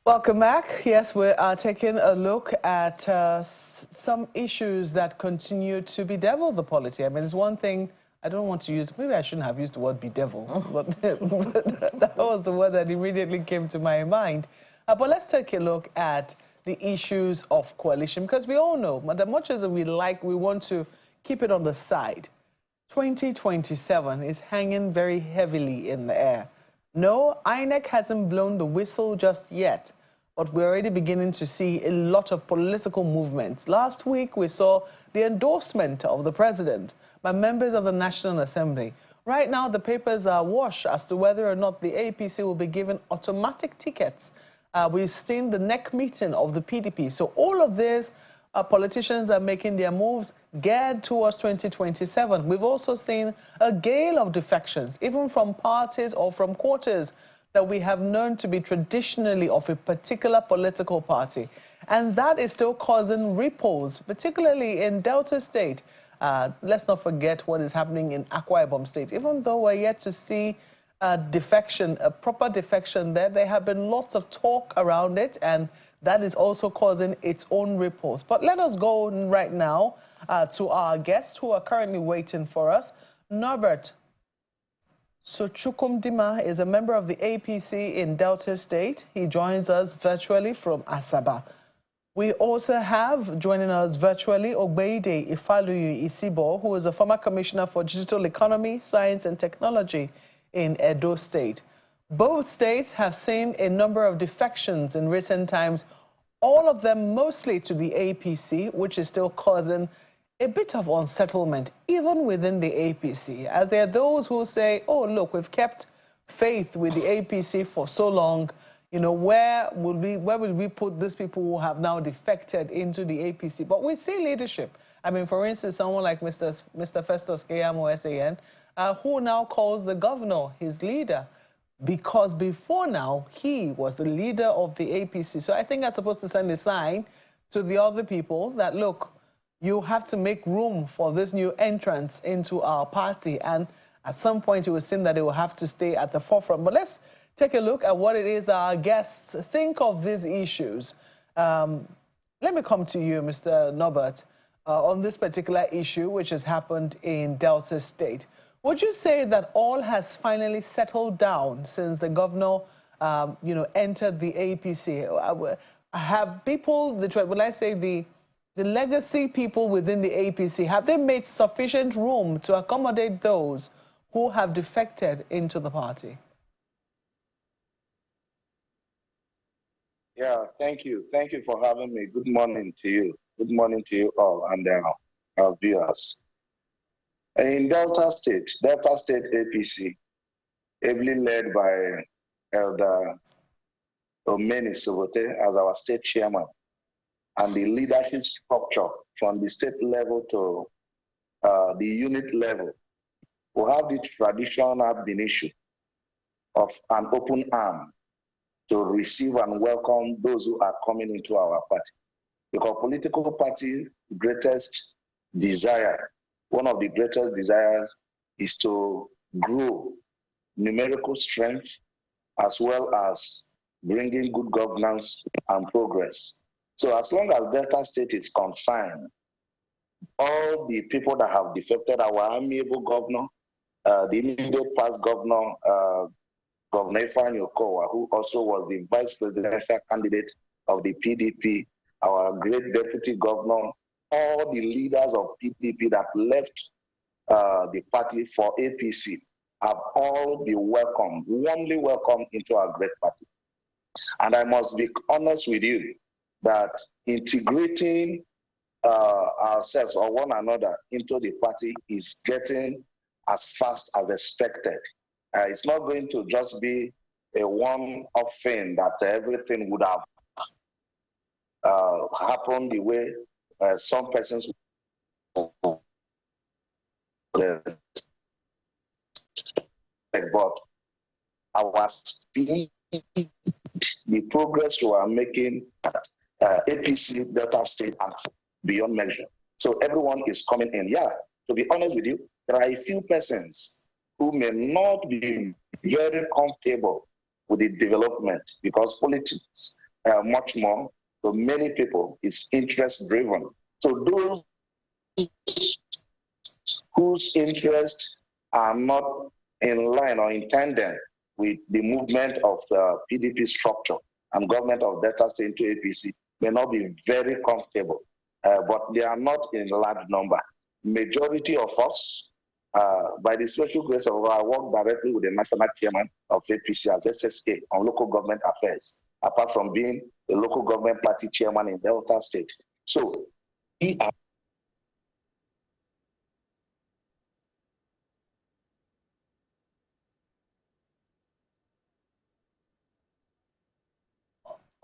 Welcome back. Yes, we are taking a look at some issues that continue to bedevil the polity. I mean, it's one thing, I don't want to use, maybe I shouldn't have used the word bedevil, but that was the word that immediately came to my mind. But let's take a look at the issues of coalition, because we all know, but as much as we want to keep it on the side, 2027 is hanging very heavily in the air. No, INEC hasn't blown the whistle just yet, but we're already beginning to see a lot of political movements. Last week, we saw the endorsement of the president by members of the National Assembly. Right now, the papers are awash as to whether or not the APC will be given automatic tickets. We've seen the neck meeting of the PDP. So all of this, politicians are making their moves geared towards 2027. We've also seen a gale of defections, even from parties or from quarters that we have known to be traditionally of a particular political party. And that is still causing ripples, particularly in Delta State. Let's not forget what is happening in Akwa Ibom State. Even though we're yet to see defection, a proper defection there have been lots of talk around it, and that is also causing its own ripples. But let us go right now to our guests who are currently waiting for us. Norbert Sochukwumdima is a member of the APC in Delta State. He joins us virtually from Asaba. We also have joining us virtually Ogbeide Ifaluyu Isibo, who is a former commissioner for digital economy, science and technology in Edo State. Both states have seen a number of defections in recent times, all of them mostly to the APC, which is still causing a bit of unsettlement, even within the APC, as there are those who say, oh, look, we've kept faith with the APC for so long, you know, where will we put these people who have now defected into the APC? But we see leadership. I mean, for instance, someone like Mr. Festus Keyamo SAN, who now calls the governor his leader, because before now, he was the leader of the APC. So I think that's supposed to send a sign to the other people that, look, you have to make room for this new entrance into our party. And at some point, it would seem that they will have to stay at the forefront. But let's take a look at what it is our guests think of these issues. Let me come to you, Mr. Norbert, on this particular issue, which has happened in Delta State. Would you say that all has finally settled down since the governor, entered the APC? Have people, when I say the legacy people within the APC, have they made sufficient room to accommodate those who have defected into the party? Yeah, thank you. Thank you for having me. Good morning to you. Good morning to you all and our viewers. In Delta State APC, heavily led by Elder Omeni Sobote as our state chairman, and the leadership structure from the state level to the unit level, we have the traditional been issue of an open arm to receive and welcome those who are coming into our party. Because political party greatest desire, one of the greatest desires is to grow numerical strength as well as bringing good governance and progress. So as long as Delta State is concerned, all the people that have defected, our amiable governor, the immediate past governor, Governor Ifeanyi Okowa, who also was the vice presidential candidate of the PDP, our great deputy governor, all the leaders of PDP that left the party for APC have all been welcomed, warmly welcomed into our great party. And I must be honest with you that integrating ourselves or one another into the party is getting as fast as expected. It's not going to just be a one-off thing that everything would have happened the way some persons but our speed, the progress we are making at APC, Delta State, and beyond measure. So everyone is coming in. Yeah, to be honest with you, there are a few persons who may not be very comfortable with the development because politics much more. To many people, it's interest-driven. So those whose interests are not in line or in tandem with the movement of the PDP structure and government of Delta State into APC may not be very comfortable, but they are not in large number. Majority of us, by the special grace of God, I work directly with the national chairman of APC as SSA on local government affairs, apart from being the local government party chairman in Delta State. So we are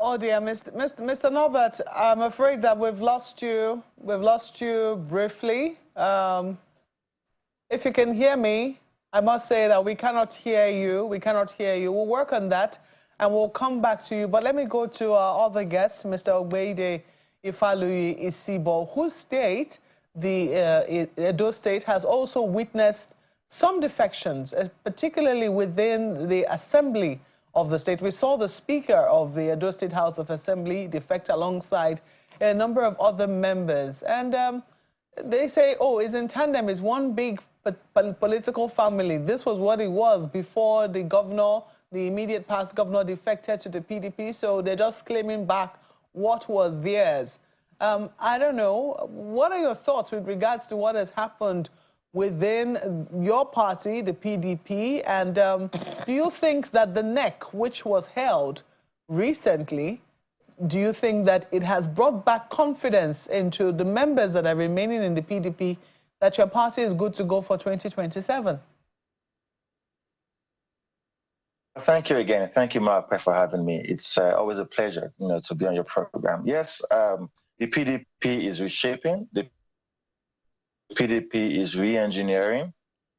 Oh dear, Mr. Norbert, I'm afraid that we've lost you. We've lost you briefly. If you can hear me, I must say that we cannot hear you. We cannot hear you. We'll work on that and we'll come back to you. But let me go to our other guest, Mr. Ogbeide Ifaluyi Isibo, whose state, the Edo State, has also witnessed some defections, particularly within the assembly of the state. We saw the Speaker of the Edo State House of Assembly defect alongside a number of other members. And they say, oh, it's in tandem, it's one big political family. This was what it was before the governor, the immediate past governor, defected to the PDP, so they're just claiming back what was theirs. I don't know, what are your thoughts with regards to what has happened within your party, the PDP, and do you think that the NEC, which was held recently, do you think that it has brought back confidence into the members that are remaining in the PDP that your party is good to go for 2027? Thank you again. Thank you, Mark, for having me. It's always a pleasure, to be on your program. Yes, the PDP is reshaping. The PDP is re-engineering.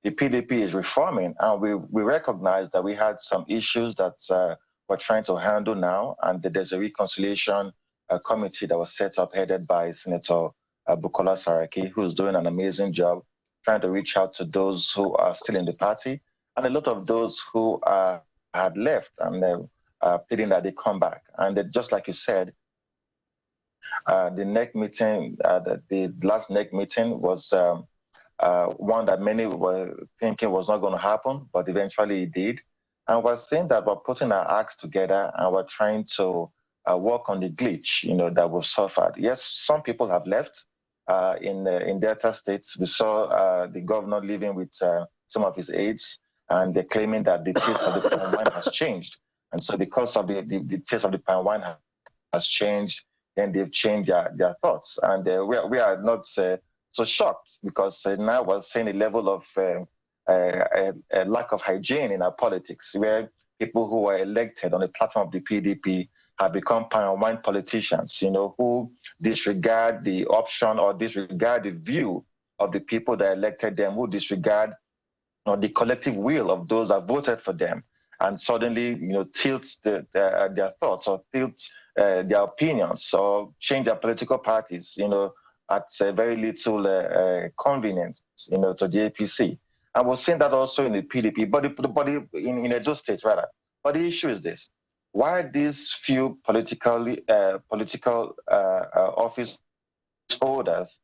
The PDP is reforming, and we recognize that we had some issues that we're trying to handle now, and that there's a reconciliation committee that was set up, headed by Senator Bukola Saraki, who's doing an amazing job trying to reach out to those who are still in the party, and a lot of those who had left, and pleading that they come back. And just like you said, the NEC meeting, the last NEC meeting was one that many were thinking was not going to happen, but eventually it did. And we're saying that we're putting our acts together and we're trying to work on the glitch, that we've suffered. Yes, some people have left in Delta states. We saw the governor living with some of his aides, and they're claiming that the taste of the palm wine has changed. And so because of the taste of the palm wine has changed, then they've changed their thoughts. And we are not so shocked, because now we're seeing a level of a lack of hygiene in our politics, where people who were elected on the platform of the PDP have become palm wine politicians, who disregard the option or disregard the view of the people that elected them, who disregard the collective will of those that voted for them, and suddenly, tilts their thoughts or tilts their opinions or change their political parties, at very little convenience, to the APC. And we're seeing that also in the PDP, but in Edo State, rather. But the issue is this: why these few political office holders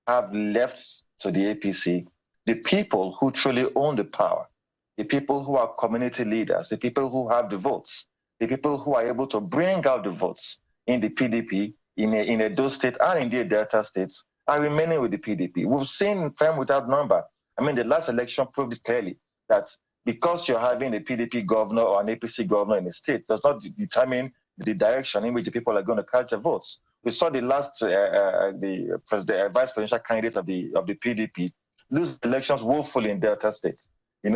have left to the APC, the people who truly own the power, the people who are community leaders, the people who have the votes, the people who are able to bring out the votes in the PDP, in Edo State and in the Delta states, are remaining with the PDP. We've seen time without number. I mean, the last election proved it clearly that because you're having a PDP governor or an APC governor in a state does not determine the direction in which the people are going to cast their votes. We saw the last, the vice presidential candidate of the PDP lose elections woefully in Delta State.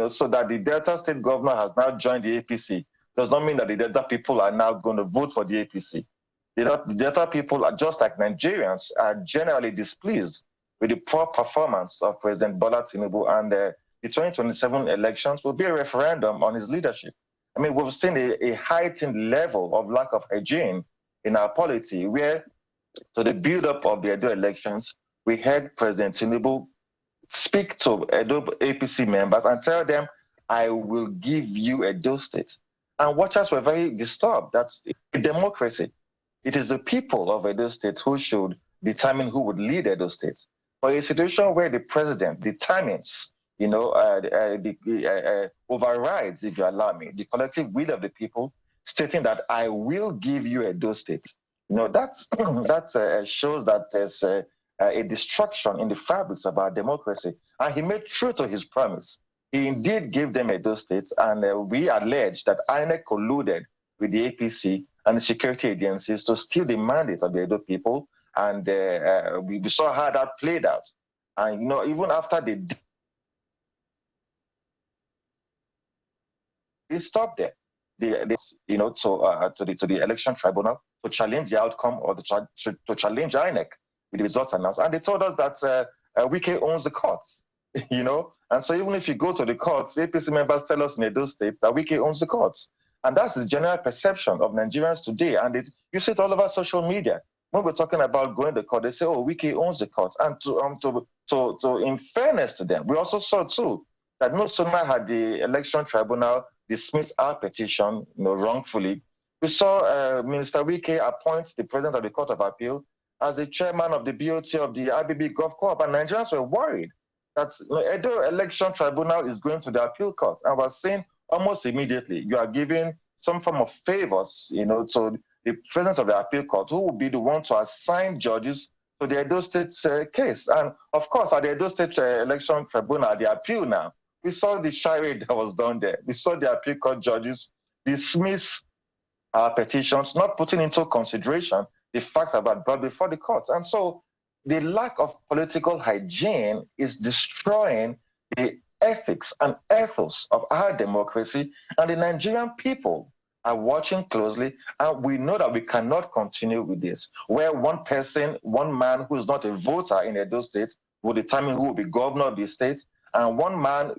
So that the Delta State governor has now joined the APC does not mean that the Delta people are now going to vote for the APC. The Delta people, are just like Nigerians, are generally displeased with the poor performance of President Bola Tinubu, and the 2027 elections will be a referendum on his leadership. I mean, we've seen a heightened level of lack of hygiene in our polity, where, to the build-up of the Edo elections, we heard President Tinubu speak to Edo APC members and tell them, I will give you Edo State. And watchers were very disturbed. That's a democracy. It is the people of Edo State who should determine who would lead Edo State. For a situation where the president determines, overrides, if you allow me, the collective will of the people, stating that I will give you Edo State. That shows that there's a destruction in the fabrics of our democracy. And he made true to his promise. He indeed gave them Edo State, and we allege that INEC colluded with the APC and the security agencies to steal the mandate of the Edo people. And we saw how that played out. And even after they stopped there, to the election tribunal to challenge the outcome or to challenge INEC with the results announced. And they told us that Wike owns the courts, And so even if you go to the courts, the APC members tell us in Edo State that Wike owns the courts. And that's the general perception of Nigerians today. And you see it all over social media. When we're talking about going to court, they say, oh, Wike owns the court. And in fairness to them, we also saw too that no sooner had the election tribunal dismissed our petition wrongfully, we saw Minister Wike appoint the president of the Court of Appeal as the chairman of the BOT of the IBB Golf Corp. And Nigerians were worried that Edo Election Tribunal is going to the appeal court. And we're saying almost immediately, you are giving some form of favors, to the president of the appeal court, who will be the one to assign judges to the Edo State case. And of course, at the Edo State Election Tribunal, the appeal now, we saw the charade that was done there. We saw the appeal court judges dismiss our petitions, not putting into consideration the facts that were brought before the courts. And so the lack of political hygiene is destroying the ethics and ethos of our democracy, and the Nigerian people are watching closely, and we know that we cannot continue with this, where one person, one man who is not a voter in Edo State will determine who will be governor of the state, and one man,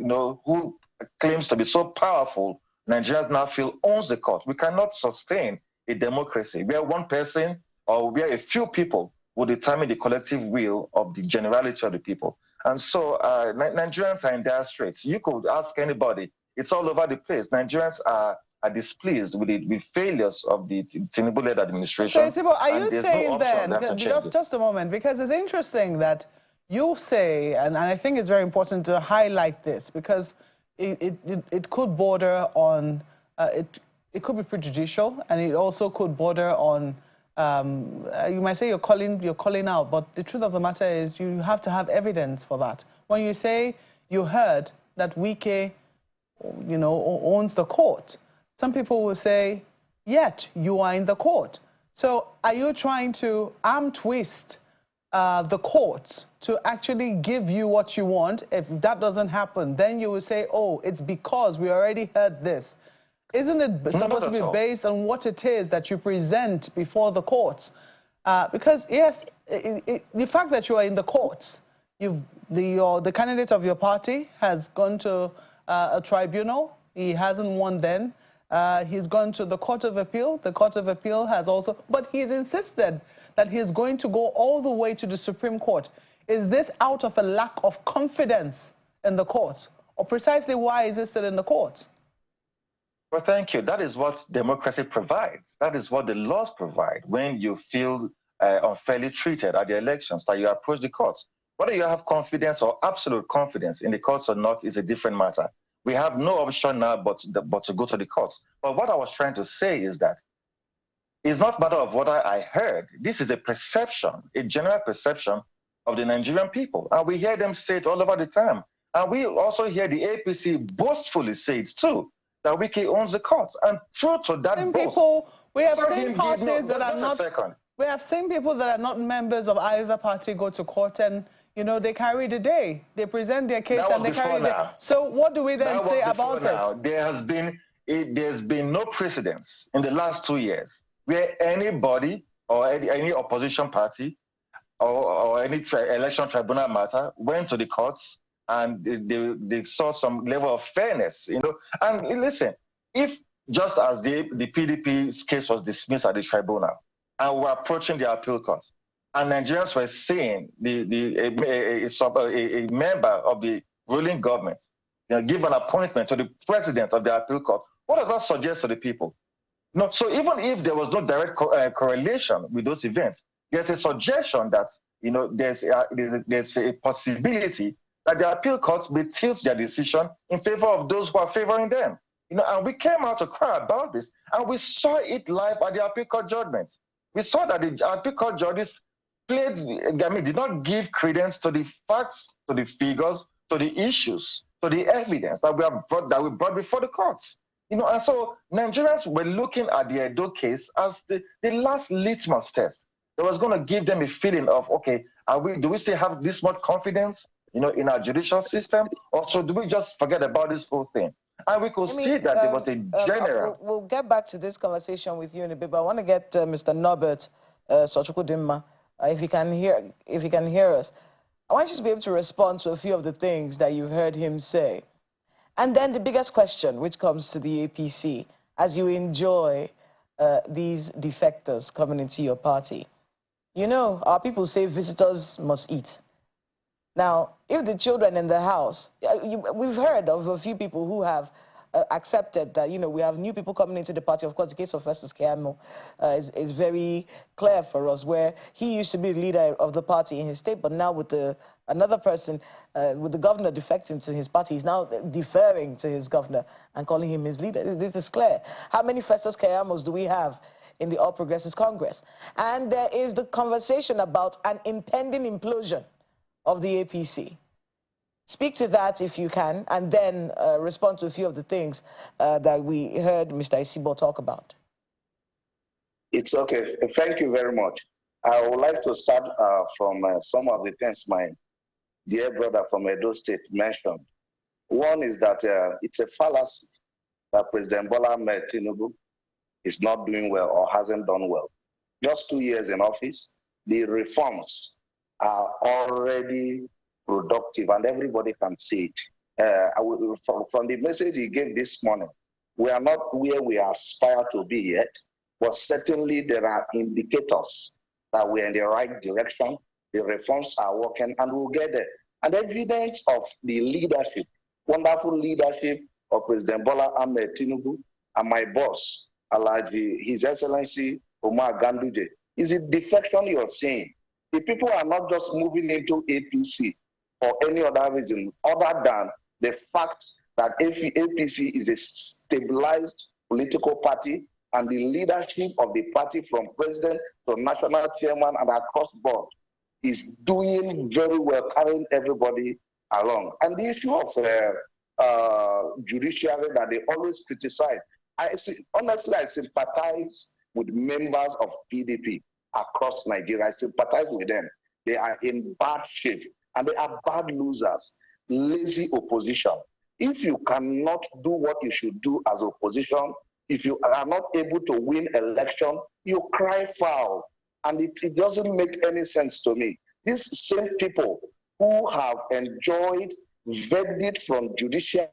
who claims to be so powerful, Nigerians now feel owns the court. We cannot sustain a democracy where one person or where a few people will determine the collective will of the generality of the people. And so Nigerians are in dire straits. You could ask anybody. It's all over the place. Nigerians are displeased with the failures of the Tinubu-led administration. So, Isibo, are you saying then, just a moment, because it's interesting that you say, and I think it's very important to highlight this, because it could border on, it could be prejudicial, and it also could border on, you might say you're calling out, but the truth of the matter is you have to have evidence for that. When you say you heard that Wike, owns the court, some people will say, yet you are in the court. So are you trying to arm twist the courts to actually give you what you want? If that doesn't happen, then you will say, oh, it's because we already heard this. Isn't it supposed to be based on what it is that you present before the courts? Because, yes, the fact that you are in the courts, the candidate of your party has gone to a tribunal. He hasn't won then. He's gone to the Court of Appeal. The Court of Appeal has also, but he's insisted that he's going to go all the way to the Supreme Court. Is this out of a lack of confidence in the court? Or precisely why is it still in the court? Well, thank you. That is what democracy provides. That is what the laws provide. When you feel unfairly treated at the elections, that you approach the courts. Whether you have confidence or absolute confidence in the courts or not is a different matter. We have no option now but to go to the courts. But what I was trying to say is that it's not a matter of what I heard. This is a perception, a general perception of the Nigerian people. And we hear them say it all over the time. And we also hear the APC boastfully say it too, that Wike owns the courts. And true to that boast, we have seen parties that are not, we have seen people that are not members of either party go to court, and they carry the day. They present their case and they carry the day. So what do we then say about it? There's been no precedence in the last 2 years where anybody or any opposition party or any election tribunal matter went to the courts and they saw some level of fairness, And listen, if just as the PDP's case was dismissed at the tribunal and we're approaching the appeal court, and Nigerians were seeing a member of the ruling government give an appointment to the president of the appeal court, what does that suggest to the people? No, so even if there was no direct correlation with those events, there's a suggestion that there's a possibility that the appeal courts may tilt their decision in favor of those who are favoring them. And we came out to cry about this, and we saw it live at the appeal court judgment. We saw that the appeal court judges did not give credence to the facts, to the figures, to the issues, to the evidence that we brought before the courts. And so Nigerians were looking at the Edo case as the last litmus test that was going to give them a feeling of, okay, do we still have this much confidence, in our judicial system, or so do we just forget about this whole thing? And we could see that there was a general. We'll get back to this conversation with you in a bit, but I want to get Mr. Norbert Sochukwu-Dimma, if he can hear us. I want you to be able to respond to a few of the things that you've heard him say. And then the biggest question, which comes to the APC, as you enjoy these defectors coming into your party. Our people say visitors must eat. Now, if the children in the house, we've heard of a few people who have accepted that, we have new people coming into the party. Of course, the case of Festus Keyamo is very clear for us, where he used to be the leader of the party in his state, but now with another person, with the governor defecting to his party, he's now deferring to his governor and calling him his leader. This is clear. How many Festus Keyamos do we have in the All Progressives Congress? And there is the conversation about an impending implosion of the APC. Speak to that if you can, and then respond to a few of the things that we heard Mr. Isibo talk about. It's okay. Thank you very much. I would like to start from some of the things my dear brother from Edo State mentioned. One is that it's a fallacy that President Bola Ahmed Tinubu is not doing well or hasn't done well. Just 2 years in office, the reforms are already productive, and everybody can see it. From the message he gave this morning, we are not where we aspire to be yet, but certainly there are indicators that we're in the right direction. The reforms are working, and we'll get there. And evidence of the leadership, wonderful leadership of President Bola Ahmed Tinubu and my boss, Alhaji, His Excellency Umar Ganduje, is a defection you're seeing. The people are not just moving into APC for any other reason other than the fact that APC is a stabilized political party, and the leadership of the party from president to national chairman and across board is doing very well, carrying everybody along. And the issue of judiciary that they always criticize, honestly, I sympathize with members of PDP across Nigeria. I sympathize with them. They are in bad shape, and they are bad losers, lazy opposition. If you cannot do what you should do as opposition, if you are not able to win election, you cry foul. And it doesn't make any sense to me. These same people who have enjoyed verdict from judiciary,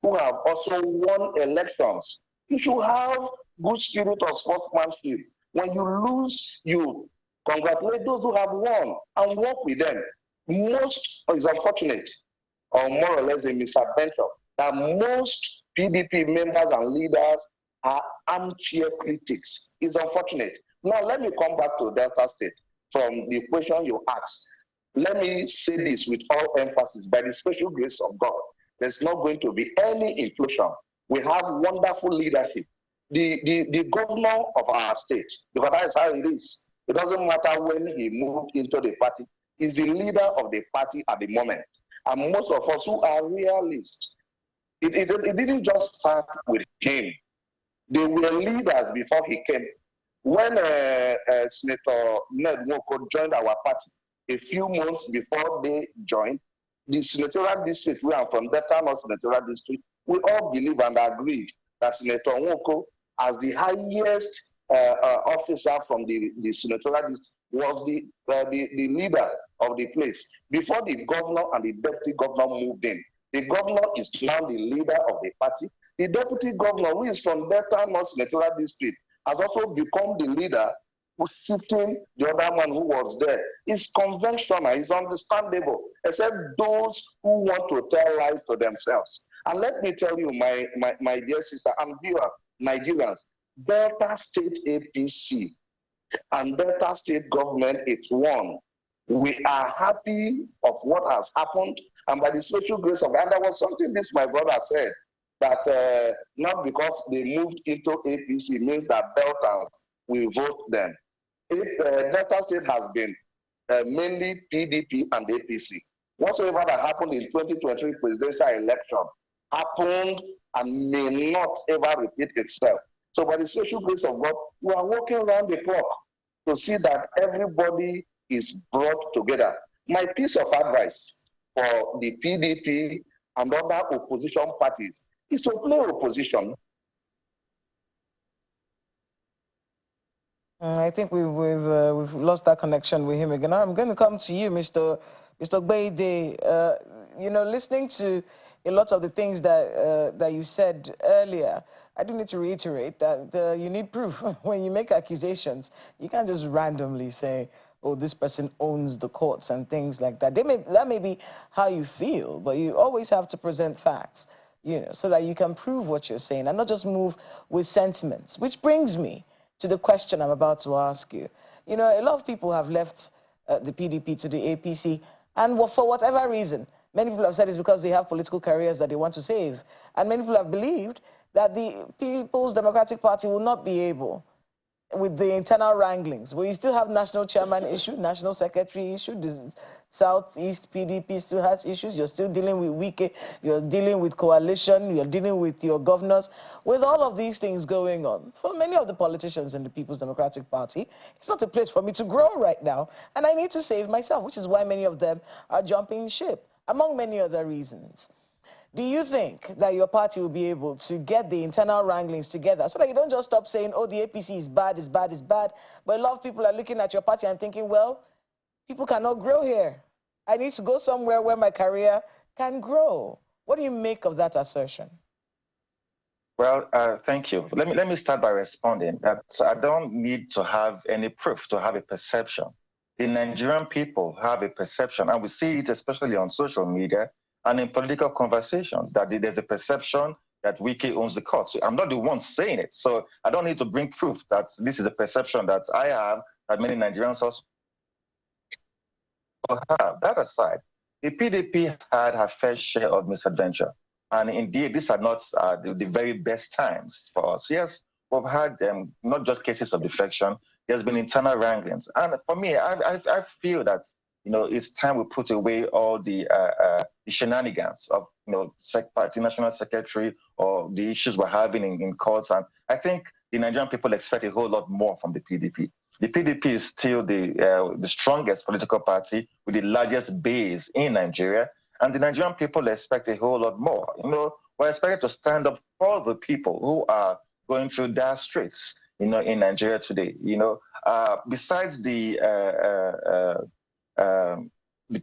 who have also won elections, you should have good spirit of sportsmanship. When you lose, you congratulate those who have won and work with them. Most is unfortunate, or more or less a misadventure, that most PDP members and leaders are armchair critics. It's unfortunate. Now, let me come back to Delta State from the question you asked. Let me say this with all emphasis. By the special grace of God, there's not going to be any implosion. We have wonderful leadership. The governor of our state, because that is how it is. It doesn't matter when he moved into the party. He's the leader of the party at the moment. And most of us who are realists, it didn't just start with him. They were leaders before he came. When Senator Ned Nwoko joined our party, a few months before they joined, the senatorial district, we are from Delta North Senatorial District, we all believe and agreed that Senator Nwoko, as the highest officer from the senatorial district, was the leader of the place. Before the governor and the deputy governor moved in, the governor is now the leader of the party. The deputy governor, who is from Delta North Senatorial District, has also become the leader, who's shifting the other man who was there. It's conventional, it's understandable, except those who want to tell lies to themselves. And let me tell you, my dear sister and viewers, Nigerians, Delta State APC and Delta State government, it's one. We are happy of what has happened, and by the special grace of God, and there was something this my brother said, that not because they moved into APC means that Deltans will vote them. Delta State has been mainly PDP and APC. Whatsoever that happened in 2023 presidential election happened and may not ever repeat itself. So by the special grace of God, we are working around the clock to see that everybody is brought together. My piece of advice for the PDP and other opposition parties is to play opposition. I think we've lost that connection with him again. I'm going to come to you, Mr. Gbede. You know, listening to a lot of the things that you said earlier, I do need to reiterate that you need proof. When you make accusations, you can't just randomly say, oh, this person owns the courts and things like that. That may be how you feel, but you always have to present facts, you know, so that you can prove what you're saying and not just move with sentiments, which brings me to the question I'm about to ask you. You know, a lot of people have left the PDP to the APC, and for whatever reason, many people have said it's because they have political careers that they want to save. And many people have believed that the People's Democratic Party will not be able, with the internal wranglings, where you still have national chairman issue, national secretary issue, the Southeast PDP still has issues, you're still dealing with Wike, you're dealing with coalition, you're dealing with your governors. With all of these things going on, for many of the politicians in the People's Democratic Party, it's not a place for me to grow right now, and I need to save myself, which is why many of them are jumping ship, among many other reasons. Do you think that your party will be able to get the internal wranglings together so that you don't just stop saying, oh, the APC is bad, is bad, is bad, but a lot of people are looking at your party and thinking, well, people cannot grow here. I need to go somewhere where my career can grow. What do you make of that assertion? Well, thank you. Let me start by responding that I don't need to have any proof to have a perception. The Nigerian people have a perception, and we see it especially on social media and in political conversations, that there's a perception that Wike owns the court. So I'm not the one saying it, so I don't need to bring proof that this is a perception that I have, that many Nigerians also have. That aside, the PDP had her fair share of misadventure. And indeed, these are not the very best times for us. Yes, we've had not just cases of defection, there's been internal wranglings. And for me, I feel that, you know, it's time we put away all the shenanigans of, you know, party national secretary or the issues we're having in courts. And I think the Nigerian people expect a whole lot more from the PDP. The PDP is still the strongest political party with the largest base in Nigeria. And the Nigerian people expect a whole lot more. You know, we're expected to stand up for the people who are going through their streets, you know, in Nigeria today. You know, besides the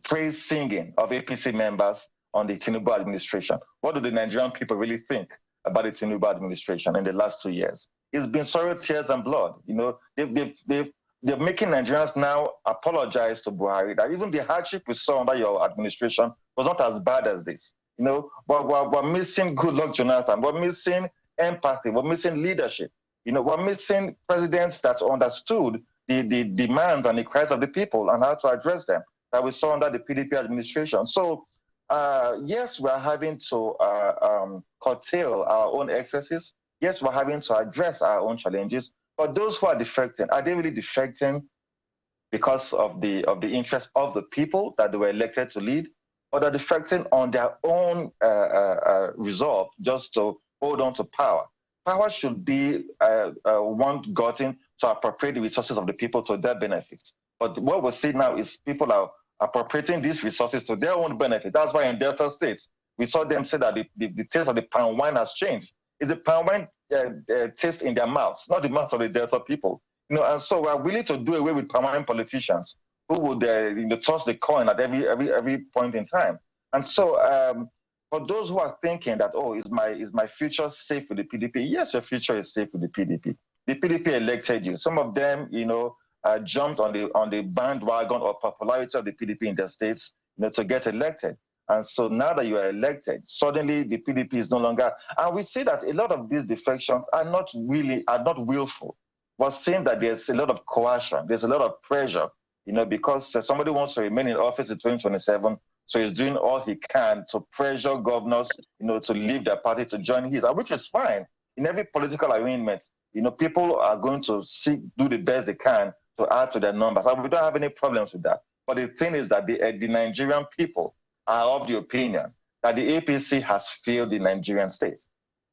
praise singing of APC members on the Tinubu administration, what do the Nigerian people really think about the Tinubu administration in the last 2 years? It's been sorrow, tears, and blood. You know, they're making Nigerians now apologize to Buhari that even the hardship we saw under your administration was not as bad as this. You know, but we're missing Goodluck Jonathan. We're missing empathy. We're missing leadership. You know, we're missing presidents that understood the demands and the cries of the people and how to address them that we saw under the PDP administration. So, yes, we're having to curtail our own excesses. Yes, we're having to address our own challenges. But those who are defecting, are they really defecting because of the interest of the people that they were elected to lead, or they're defecting on their own resolve just to hold on to power? Power should be one gotten to appropriate the resources of the people to their benefits. But what we see now is people are appropriating these resources to their own benefit. That's why in Delta State, we saw them say that the taste of the palm wine has changed. It's the palm wine taste in their mouths, not the mouths of the Delta people. You know, and so we're willing to do away with palm wine politicians who would you know, toss the coin at every point in time. And so for those who are thinking that, oh, is my future safe with the PDP? Yes, your future is safe with the PDP. The PDP elected you. Some of them, you know, jumped on the bandwagon of popularity of the PDP in their states, you know, to get elected. And so now that you are elected, suddenly the PDP is no longer, and we see that a lot of these defections are not willful. We're seeing that there's a lot of coercion, there's a lot of pressure, because somebody wants to remain in office in 2027, so he's doing all he can to pressure governors, to leave their party to join his, which is fine. In every political arrangement, people are going to do the best they can to add to their numbers. And we don't have any problems with that. But the thing is that the Nigerian people are of the opinion that the APC has failed the Nigerian state.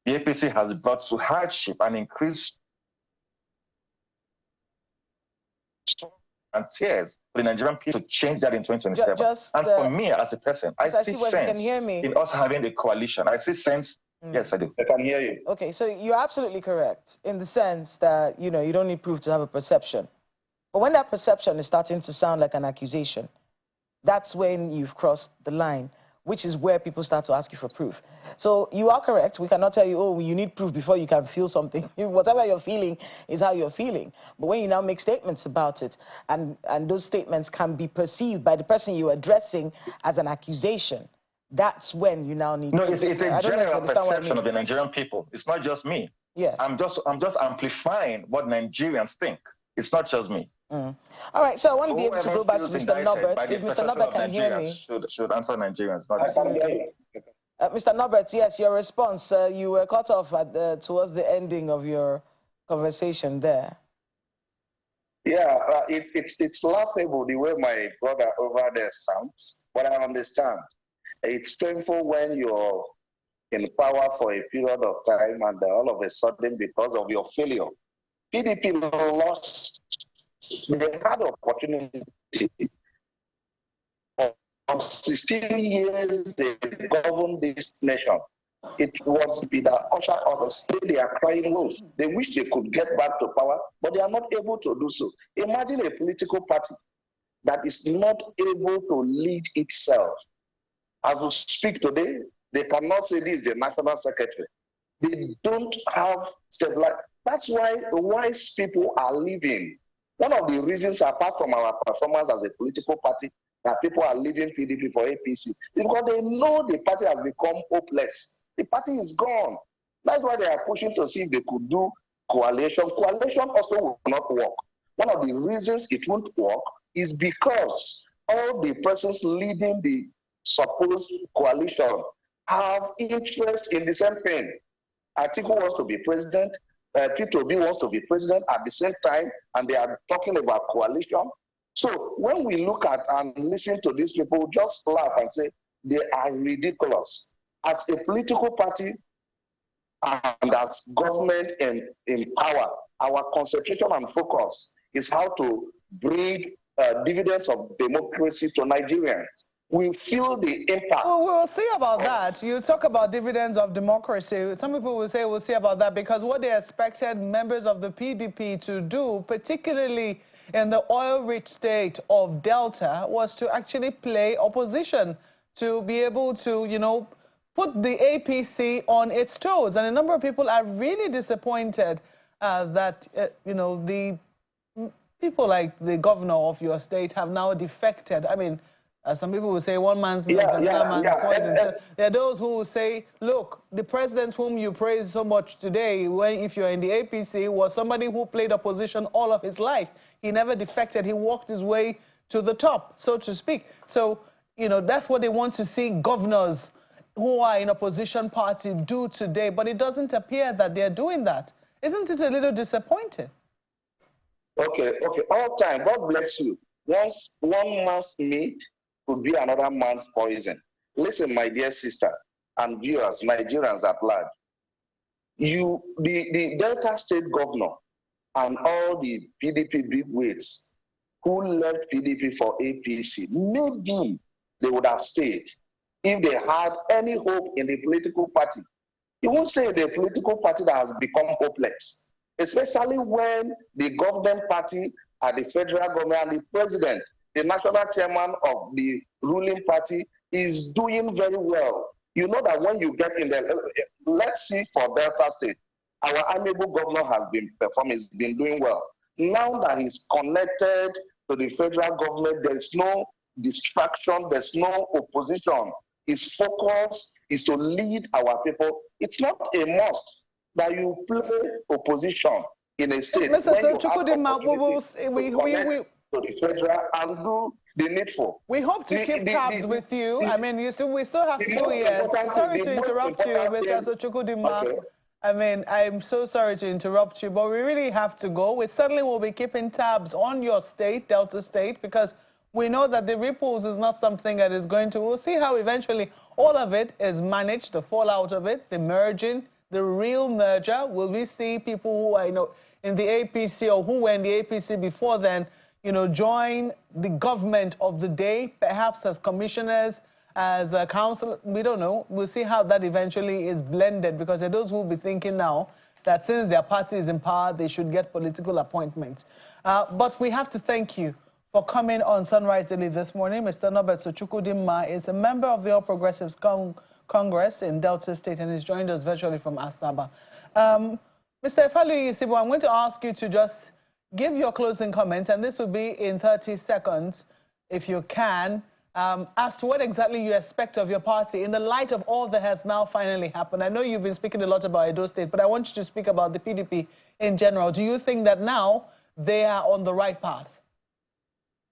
The APC has brought to hardship and increased and tears for the Nigerian people to change that in 2027. And for me as a person, I see sense in us having a coalition. I see sense. Yes, I do. I can hear you. Okay, so you're absolutely correct in the sense that, you don't need proof to have a perception. But when that perception is starting to sound like an accusation, that's when you've crossed the line, which is where people start to ask you for proof. So you are correct. We cannot tell you, oh, you need proof before you can feel something. Whatever you're feeling is how you're feeling. But when you now make statements about it, and those statements can be perceived by the person you're addressing as an accusation, that's when you now need No, proof. it's a general perception of the Nigerian people. It's not just me. Yes. I'm just amplifying what Nigerians think. It's not just me. All right, so I want to be able to go back to Mr. Norbert. If Mr. Norbert can hear me. Should answer Nigerians. Not Mr. Norbert, yes, your response. You were cut off towards the ending of your conversation there. Yeah, it's laughable the way my brother over there sounds, but I understand. It's painful when you're in power for a period of time and all of a sudden, because of your failure, PDP lost. They had the opportunity. For 16 years, they governed this nation. It was Peter Usher or the they are crying wolf. They wish they could get back to power, but they are not able to do so. Imagine a political party that is not able to lead itself. As we speak today, they cannot say this is the national secretary. They don't have stability. That's why wise people are leaving. One of the reasons, apart from our performance as a political party, that people are leaving PDP for APC is because they know the party has become hopeless. The party is gone. That's why they are pushing to see if they could do coalition. Coalition also will not work. One of the reasons it won't work is because all the persons leading the supposed coalition have interest in the same thing. Atiku wants to be president. P2B wants to be president at the same time, and they are talking about coalition. So when we look at and listen to these people, just laugh and say they are ridiculous. As a political party and as government in power, our concentration and focus is how to bring dividends of democracy to Nigerians. We feel the impact. Well, we'll see about that. You talk about dividends of democracy. Some people will say we'll see about that because what they expected members of the PDP to do, particularly in the oil-rich state of Delta, was to actually play opposition, to be able to, put the APC on its toes. And a number of people are really disappointed that, the people like the governor of your state have now defected. I mean, some people will say one man's milk is another man's poison. There are those who will say, look, the president whom you praise so much today, if you're in the APC, was somebody who played opposition all of his life. He never defected. He walked his way to the top, so to speak. So, that's what they want to see governors who are in opposition party do today. But it doesn't appear that they're doing that. Isn't it a little disappointing? Okay. All time, God bless you. Once one man's meat could be another man's poison. Listen, my dear sister and viewers, Nigerians at large. The Delta State governor and all the PDP bigwigs who left PDP for APC, maybe they would have stayed if they had any hope in the political party. You won't say the political party that has become hopeless, especially when the government party at the federal government and the president, the national chairman of the ruling party, is doing very well. You know that when you get in there, let's see for Delta State, our amiable governor has been performing, he's been doing well. Now that he's connected to the federal government, there's no distraction, there's no opposition his focus is to lead our people. It's not a must that you play opposition in a state Mr. when you have Chukudima, to the federal and do the needful. We hope to keep tabs with you. I mean, we still have 2 years. Sorry to interrupt you, Mr. Chukudima. Okay. I mean, I'm so sorry to interrupt you, but we really have to go. We certainly will be keeping tabs on your state, Delta State, because we know that the ripples is not something that is going to... We'll see how eventually all of it is managed, the fallout of it, the merging, the real merger. Will we see people who are, in the APC or who were in the APC before then, join the government of the day, perhaps as commissioners, as a council? We don't know. We'll see how that eventually is blended, because there are those who will be thinking now that since their party is in power, they should get political appointments. But we have to thank you for coming on Sunrise Daily this morning. Mr. Norbert Chukudima is a member of the All Progressives Congress in Delta State, and he's joined us virtually from Asaba. Mr. Ifalu, I'm going to ask you to just give your closing comments, and this will be in 30 seconds, if you can, as to what exactly you expect of your party in the light of all that has now finally happened. I know you've been speaking a lot about Edo State, but I want you to speak about the PDP in general. Do you think that now they are on the right path?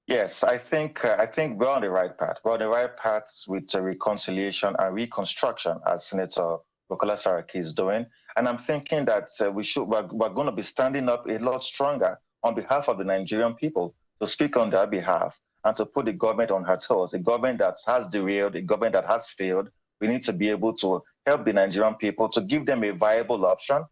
Yes, I think we're on the right path. We're on the right path with reconciliation and reconstruction, as Senator Bukola Saraki is doing. And I'm thinking that we're going to be standing up a lot stronger on behalf of the Nigerian people, to speak on their behalf and to put the government on her toes. The government that has derailed, the government that has failed, we need to be able to help the Nigerian people, to give them a viable option,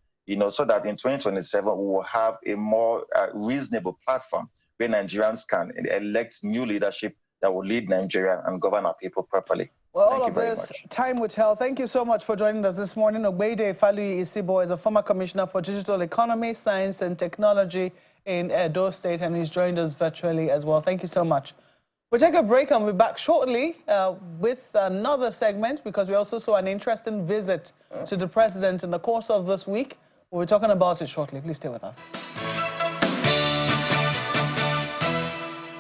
so that in 2027 we will have a more reasonable platform where Nigerians can elect new leadership that will lead Nigeria and govern our people properly. Well, all of this, time will tell. Thank you so much for joining us this morning. Ogbeide Ifaluyi Isibo is a former commissioner for digital economy, science and technology in Edo State, and he's joined us virtually as well. Thank you so much. We'll take a break and we'll be back shortly with another segment, because we also saw an interesting visit to the president in the course of this week. We'll be talking about it shortly. Please stay with us.